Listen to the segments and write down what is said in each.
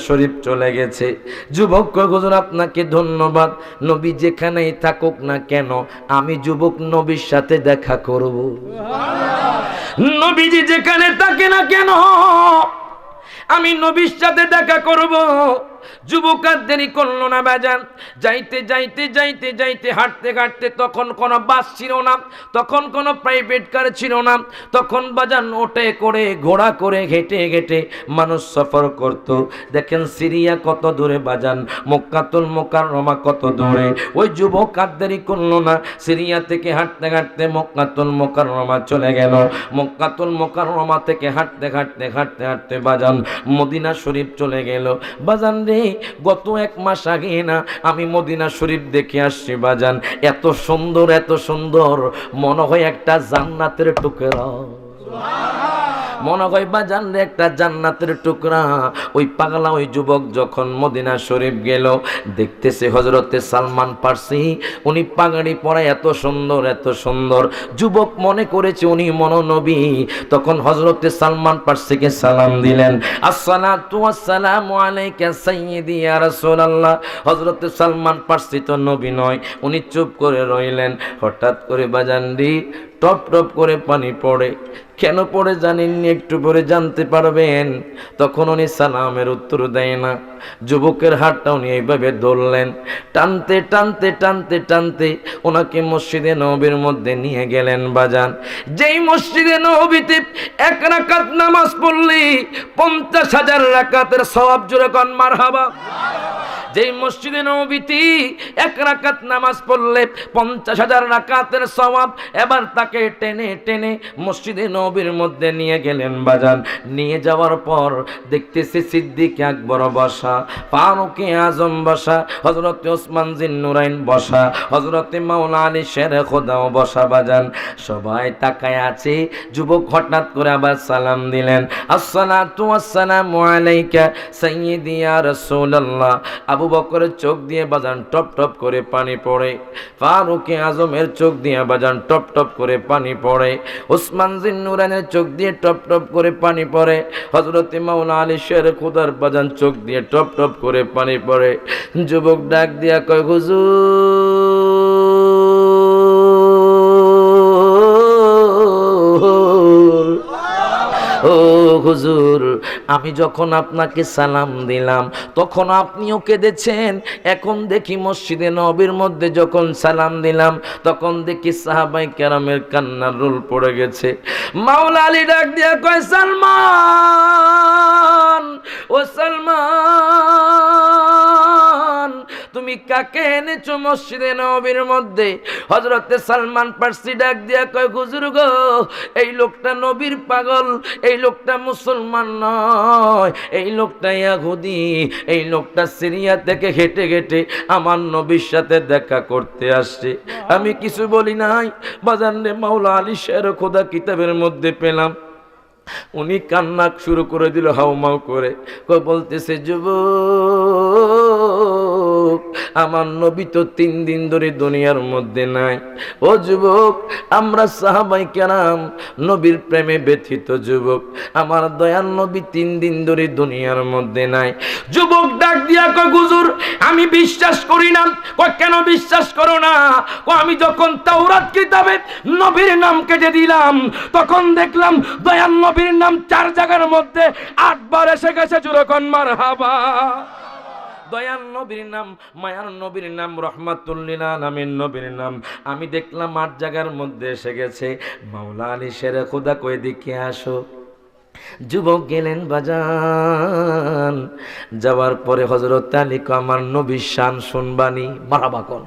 শরীফ চলে গেছে। যুবক কয় হুজুর আপনাকে ধন্যবাদ, নবী যেখানেই থাকুক না কেন আমি যুবক নবীর সাথে দেখা করব। নবীজি যেখানে থাকে না কেন আমি নবীর সাথে দেখা করব। যুবক আর দেরি করলো না বাজান, যাইতে যাইতে যাইতে যাইতে হাঁটতে হাঁটতে, তখন কোনো বাস ছিল না, তখন কোনো প্রাইভেট কার ছিল না, তখন বাজান ওটে করে ঘোড়া করে হেঁটে হেঁটে মানুষ সফর করত। দেখেন সিরিয়া কত দূরে বাজান, মক্কাতুল মুকাররমা কত দূরে। ওই যুবক আর দেরি করলো না, সিরিয়া থেকে হাঁটতে হাঁটতে মক্কাতুল মুকাররমা চলে গেল। মক্কাতুল মুকাররমা থেকে হাঁটতে হাঁটতে হাঁটতে হাঁটতে বাজান মদিনা শরীফ চলে গেল। বাজান রে, গত 1 মাস আগে না আমি মদিনা শরীফ দেখে আসছি বাজান, এত সুন্দর এত সুন্দর, মনে হয় একটা জান্নাতের টুকরা, মনে হয় বাজান রে একটা জান্নাতের টুকরা। ওই পাগলা ওই যুবক যখন মদিনা শরীফ গেল, দেখতেছে হযরতে সালমান ফার্সি, উনি পাগড়ি পরা এত সুন্দর এত সুন্দর। যুবক মনে করেছে উনি মনোনবী। তখন হযরতে সালমান ফার্সিকে সালাম দিলেন, আসসালাতু ওয়াসসালামু আলাইকা সাইয়্যিদি ইয়া রাসূলুল্লাহ। হযরতে সালমান ফার্সি তো নবী নয়, উনি চুপ করে রইলেন। হঠাৎ করে বাজান রে টপ টপ করে পানি পড়ে। কেন পড়ে জানেননি, একটু পরে জানতে পারবেন। তখন উনি সালামের উত্তর দেয় না। যুবকের হাতটা উনি এইভাবে ধরলেন, টানতে টানতে টানতে টানতে ওনাকে মসজিদে নববীর মধ্যে নিয়ে গেলেন বাজান। যেই মসজিদে নববীতে 1 রাকাত নামাজ পড়লে 50,000 রাকাতের সওয়াব, জোরে কোন মারহাবা। যেই মসজিদে নববীতে 1 রাকাত নামাজ পড়লে 50,000 রাকাতের সওয়াব, এবার তাকে টেনে টেনে মসজিদে নববীর মধ্যে নিয়ে গেলেন বাজান। নিয়ে যাওয়ার পর দেখতেছি সিদ্দিক আকবর বসা, ফারুকে আজম বসা, হযরতে ওসমান জিন্নুরাইন বসা, হযরতে মাওলা আলী শেরে খোদাও বসা বাজান। সবাই তাকায় আছে। যুবক হঠাৎ করে আবার সালাম দিলেন, আসসালাতু ওয়াসসালামু আলাইকা সাইয়্যিদি ইয়া রাসূলুল্লাহ। আবু বকরের চোখ দিয়ে বাজান টপ টপ করে পানি পড়ে, ফারুকে আজমের চোখ দিয়ে বাজান টপ টপ করে পানি পড়ে, ওসমান জিন্নুরাইনের চোখ দিয়ে টপ টপ করে পানি পড়ে, হযরতে মাওলানা আলী শের খুদার বাজান চোখ দিয়ে টপ টপ করে পানি পড়ে। যুবক ডাক দিয়া কয়, ও হুজুর, আমি যখন আপনাকে সালাম দিলাম তখন আপনিও কেঁদেছেন, এখন দেখি মসজিদে নববীর মধ্যে যখন সালাম দিলাম তখন দেখি সাহাবায়ে কেরামের কান্নার রোল পড়ে গেছে। মাওলা আলী ডাক দিয়া কয়, সালমান, ও সালমান, তুমি কাকে এনেছো মসজিদে নববীর মধ্যে? হযরতে সালমান ফার্সি ডাক দিয়া কয়, হুজুর গো, এই লোকটা নবীর পাগল, এই লোকটা মুসলমান নয়, এই লোকটা ইহুদি, এই লোকটা সিরিয়া থেকে হেঁটে হেঁটে আমার নবীর সাথে দেখা করতে আসছে। আমি কিছু বলি নাই বাজান রে। মাওলা আলী শের খোদা কিতাবের মধ্যে পেলাম, উনি কান্না শুরু করে দিল হাউমাউ করে, বলতেছে, যুবক, আমার নবী তো 3 দিন ধরে দুনিয়ার মধ্যে নাই। ও যুবক, আমরা সাহাবায়ে কেরাম নবীর প্রেমে ব্যথিত যুবক, আমার দয়াল নবী 3 দিন ধরে দুনিয়ার মধ্যে নাই। যুবক ডাক দিয়া কয়, হুজুর, আমি বিশ্বাস করি না। কয়, কেন বিশ্বাস করো না? আমি যখন তাওরাত কিতাবে নবীর নাম কেটে দিলাম তখন দেখলাম দয়াল নবীর নাম 4 জায়গার মধ্যে 8 বার এসে গেছে। জোরে কোন মারহাবা। দয়াল নবীর নাম, মায়ার নবীর নাম, রহমাতুল লিল আলামিন নবীর নাম আমি দেখলাম 8 জায়গার মধ্যে এসে গেছে। মাওলা আলী শেরে খোদা কই দিকে আসো। যুবক গেলেন বাজান। যাওয়ার পরে হযরত আলী কো, আমার নবীর শান শুনবানি? মারহাবা কোন,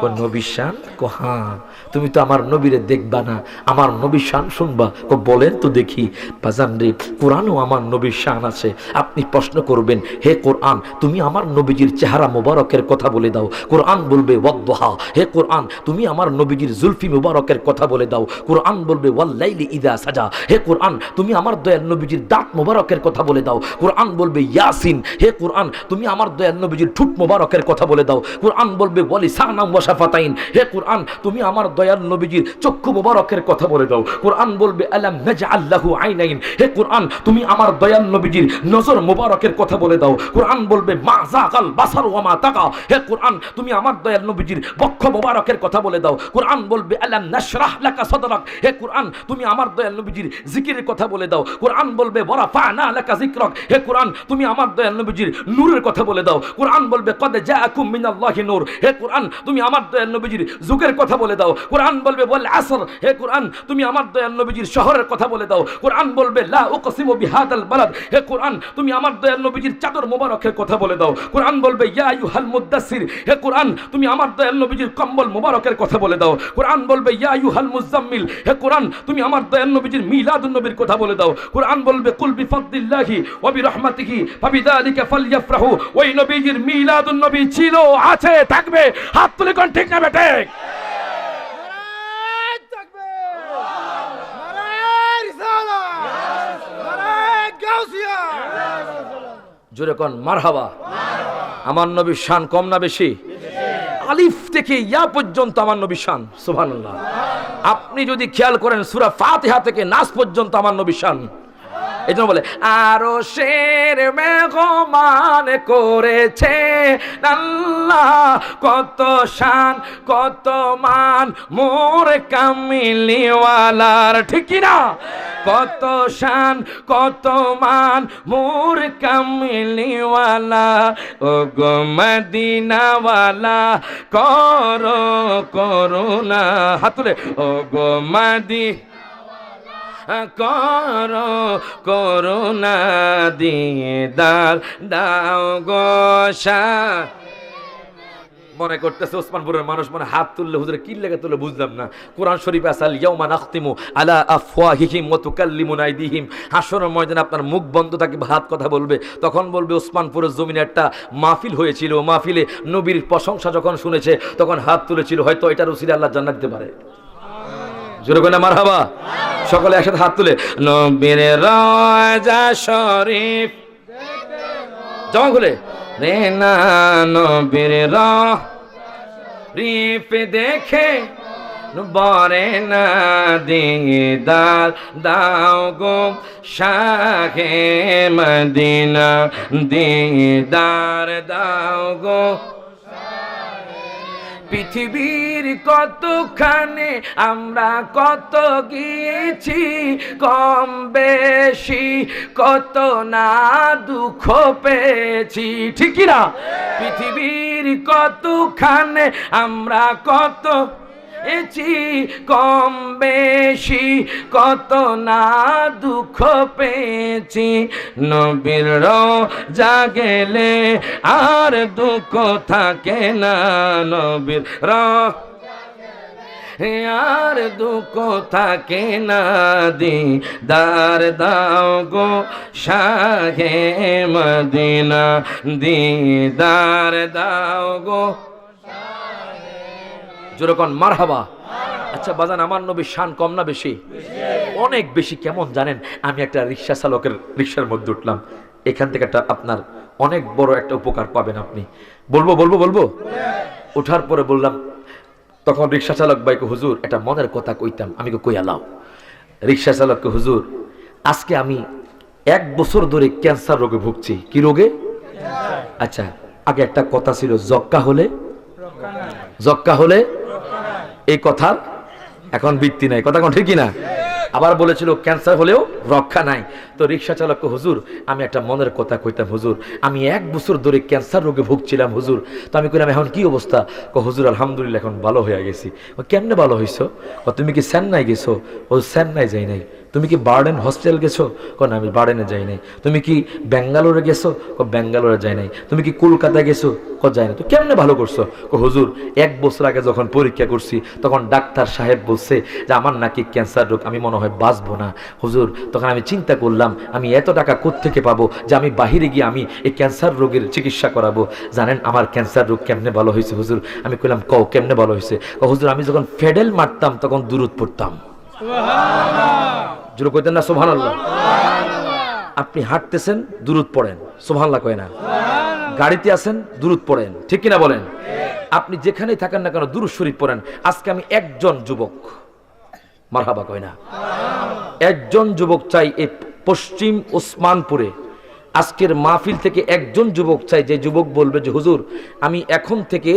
কোন নবীর শান? কো, হ্যাঁ, তুমি তো আমার নবীরে দেখবা না, আমার নবীর শান শুনবা? কো, বলেন তো দেখি। বাজান রে, কোরআনও আমার নবীর শান আছে। আপনি প্রশ্ন করবেন, হে কোরআন, তুমি আমার নবীজির চেহারা মোবারকের কথা বলে দাও। কোরআন বলবে ওয়াদ্দুহা। হে কোরআন, তুমি আমার নবীজির জুলফি মোবারকের কথা বলে দাও। কোরআন বলবে ওয়াল্লাইলি ইযা সাজা। হে কোরআন, তুমি আমার দয়াল নবীজির দাঁত মোবারকের কথা বলে দাও। কোরআন বলবে ইয়াসিন। হে কোরআন, তুমি আমার দয়াল নবীজির ঠোঁট মোবারকের কথা বলে দাও। কোরআন বলবে ওয়াল লিসানাম ওয়া শাফাতাইন, হে কোরআন তুমি আমার দয়াল নবীজির চক্ষু মোবারকের কথা বলে দাও। কোরআন বলবে আলাম নাজআল লাহু আইনাইন, হে কোরআন তুমি আমার দয়াল নবীজির নজর মোবারকের কথা বলে দাও। কোরআন বলবে মা যাকাল বাসার ওয়া মা তাকা, হে কোরআন তুমি আমার দয়াল নবীজির বক্ষ মোবারকের কথা বলে দাও। কোরআন বলবে আলাম নাশরাহ লাকা সাদরাক, হে কোরআন তুমি আমার দয়াল নবীজির জিকিরের কথা বলে দাও। কোরআন বলবে ওয়ারাফা'না লাকা যিকরাক, হে কোরআন তুমি আমার দয়াল নবীজির নূরের কথা বলে দাও। কোরআন বলবে কদ জাআকুম মিনাল্লাহি নূর, হে কোরআন তুমি আমার দয়াল নবীজির যুগের কথা বলে দাও। কোরআন বলবে ওয়াল আসর, হে কোরআন তুমি আমার দয়াল নবীজির শহরের কথা বলে দাও। কোরআন বলবে লা উকসিমু বিহাদাল বালাদ, হে কোরআন তুমি আমার দয়াল নবীজির চাদর মোবারকের কথা বলে দাও। কোরআন বলবে ইয়া আইয়ুহাল মুদ্দাসসির, হে কোরআন তুমি আমার দয়াল নবীজির কম্বল মোবারকের কথা বলে দাও। কোরআন বলবে ইয়া আইয়ুহাল মুজাম্মিল, হে কোরআন তুমি আমার দয়াল নবীজির মিলাদুন নবীর কথা বলে দাও। কোরআন বলবে কুল বিফাদলিল্লাহি ওয়া বিরহমাতিহি ফাবিযালিকা ফালইফরাহু, ওই নবীজির মিলাদুন নবী ছিল, আছে, থাকবে। হাত তুলে কোন ঠিক না বেটে? জোরে কোন মারহাবা। আমার নবীর শান কম না বেশি? আলিফ থেকে ইয়া পর্যন্ত আমার নবীর শান, সুবহানাল্লাহ। আপনি যদি খেয়াল করেন সূরা ফাতিহা থেকে নাস পর্যন্ত আমার নবীর শান। এই জন্য বলে আরো শের মেঘমান করেছে আল্লাহ, কত শান কত মান মোর কামিলিওয়ালার, ঠিক কি না? কত শান কত মান মোর কামিলিওয়ালা, ও গো মদিনাওয়ালা করো করুণা। হাত তুলে ও গো করো করুণা দিদার দাও গো শাহ। মনে করতেছে ওসমানপুরের মানুষ মনে হাত তুললে হুজুরে কি লেগে তুলে বুঝলাম না। কোরআন শরীফে আছে আল ইয়াউমা নাখতিমু আলা আফওয়াহিহিম ওয়া তুকাল্লিমুনা আইদিহিম, হাসরের ময়দানে আপনার মুখ বন্ধ থাকবে, হাত কথা বলবে। তখন বলবে ওসমানপুরের জমিনে একটা মাহফিল হয়েছিল, মাহফিলে নবীর প্রশংসা যখন শুনেছে তখন হাত তুলেছিল, হয়তো এটার উসিলায় আল্লাহ জান্নাত দিতে পারে। জোরে বলে মারহাবা। সকলে একসাথে হাত তুলে নবীর রওজা শরীফ জমা খুলে রে না, নবীর শরীফ দেখে বরে না দিদার দাও গো শাহে মদিনা, দিদার দাও গো। পৃথিবীর কতখানে আমরা কত গিয়েছি, কম বেশি কত না দুঃখ পেয়েছি, ঠিক না? পৃথিবীর কতখানে আমরা কত এছি, কম বেশি কত না দুঃখ পেয়েছি। নবীর রওজা গেলে আর দুঃখ থাকে না, নবীর আর দুঃখ থাকে না, দিদার দাও গো শাহে মদিনা, দিদার দাও গো। যেরকম মারহাবা। আচ্ছা বাজান, আমার নবীর শান কম না বেশি? অনেক বেশি। কেমন জানেন? আমি একটা রিক্সা চালকের রিক্সার মধ্যে উঠলাম, এখান থেকে একটা আপনার অনেক বড় একটা উপকার পাবেন আপনি। বলবো ওঠার পরে বললাম, তখন রিক্সা চালক ভাইকে হুজুর একটা মনের কথা কইতাম। আমি কই আলাও। রিক্সা চালককে হুজুর আজকে আমি 1 বছর ধরে ক্যান্সার রোগে ভুগছি। কি রোগে? আচ্ছা আগে একটা কথা ছিল, যক্কা হলে এই কথার এখন ভিত্তি নাই, কথা কোন ঠিক না? আবার বলেছিল ক্যান্সার হলেও রক্ষা নাই। তো রিক্সা চালককে হুজুর আমি একটা মনের কথা কইতাম, হুজুর আমি 1 বছর ধরে ক্যান্সার রোগে ভুগছিলাম হুজুর। তো আমি কইলাম এখন কি অবস্থা? হুজুর আলহামদুলিল্লাহ এখন ভালো হয়ে গেছি। কেমনে ভালো হইছো? তুমি কি চেন্নাই গেছো? চেন্নাই যাই নাই। তুমি কি বার্ডেন হসপিটাল গেছো? না আমি বার্ডেনে যাই নাই। তুমি কি ব্যাঙ্গালোরে গেছো? ব্যাঙ্গালোরে যাই নাই। তুমি কি কলকাতায় গেছো? যাই না। তো কেমনে ভালো করছো? হুজুর 1 বছর আগে যখন পরীক্ষা করছি তখন ডাক্তার সাহেব বলছে যে আমার নাকি ক্যান্সার রোগ, আমি মনে হয় বাঁচবো না হুজুর। তখন আমি চিন্তা করলাম আমি এত টাকা কোত্থেকে পাবো যে আমি বাহিরে গিয়ে আমি এই ক্যান্সার রোগের চিকিৎসা করাবো। জানেন আমার ক্যান্সার রোগ কেমনে ভালো হয়েছে হুজুর? আমি কইলাম কও কেমনে ভালো হয়েছে? হুজুর আমি যখন ফেডেল মারতাম তখন দুরূদ পড়তাম। জোরে কইতেন না সুবহানাল্লাহ? আপনি হাঁটতেছেন দুরূদ পড়েন, সুবহানাল্লাহ কয় না? গাড়িতে আছেন দুরূদ পড়েন, ঠিক কিনা বলেন? আপনি যেখানেই থাকেন না কেন দুরূদ শরীফ পড়েন। আজকে আমি একজন যুবক, মারহাবা কই না, একজন যুবক চাই এই পশ্চিম ওসমানপুরে আজকের মাহফিল থেকে একজন যুবক চাই, যে যুবক বলবে যে হুজুর আমি এখন থেকে